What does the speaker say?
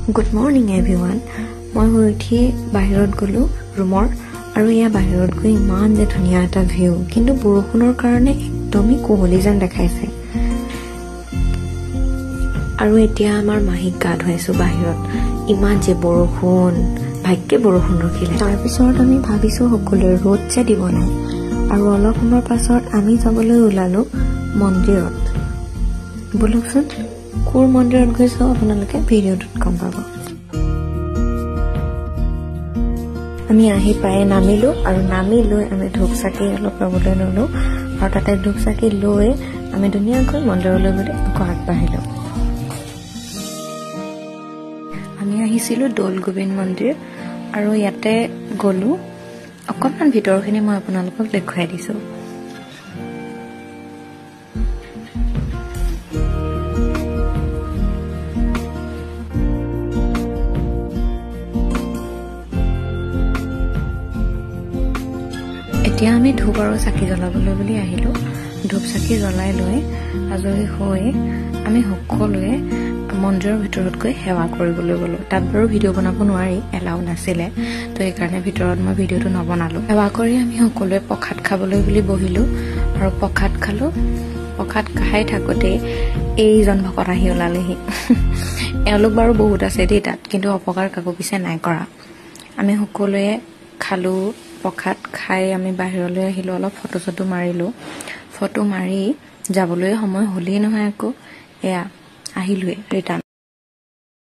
Good morning everyone. মই উঠি বাহিৰত গলো ৰুমৰ আৰু ইয়া বাহিৰত গৈ ইমান যে ধুনীয়া এটা ভিউ কিন্তু বৰষুণৰ কাৰণে একদমই কোহলি যেন দেখাইছে আৰু এতিয়া আমাৰ মাহিক গা ধুৱাইছো বাহিৰত ইমান যে বৰষুণ ভাগ্যে বৰষুণ ৰখিলে তাৰ পিছত আমি ভাবিছো সকলোৱে ৰ'দ যে দিব নাই আৰু অলপ সময়ৰ পাছত আমি যাবলৈ ওলালো মন্দিৰত বলকচোন কোৰ মন্দিৰত গৈছো আপোনালোকে ভিডিঅ'টোত গম পাব আমি আহি পায়ে নামিলো আৰু নামি লৈ আমি ধূপচাকি অলপ লবলৈ ললো আৰু তাতে ধূপচাকি লৈ আমি ধুনীয়াকৈ মন্দিৰলৈ গৈ আগবাঢ়িলো আমি আহিছিলো দৌল গোবিন্দ মন্দিৰ আৰু ইয়াতে গলো অকণমান ভিতৰখিনি মই আপোনালোকক দেখুৱাই দিছো এতিয়া আমি ধূপ আৰু চাকি জ্বলাবলৈ বুলি আহিলো ধূপ চাকি জ্বলাই লৈ আজৰি হৈ আমি সকলোৱে মন্দিৰৰ ভিতৰত গৈ সেৱা কৰিবলৈ গলো তাত বাৰু ভিডিঅ' বনাব নোৱাৰি এলাউ নাছিলে তো এইকাৰণে ভিতৰত মই ভিডিঅ'টো নবনালো সেৱা কৰি আমি সকলোৱে প্ৰসাদ খাবলৈ বুলি বহিলো আৰু প্ৰসাদ খালো প্ৰসাদ খাই থাকোতে এইজন ভকত আহি ওলালেহি এওঁলোক বাৰু বহুত আছে দেই তাত কিন্তু অপকাৰ কাকো পিছে নাই কৰা আমি সকলোৱে খালো প্ৰসাদ খাই আমি বাহিৰলৈ আহিলো অলপ ফটো মাৰিলো ফটো মাৰি যাবলৈ সময় হলেই নহয় আকৌ এয়া আহিলোৱে ৰিটাৰ্ণ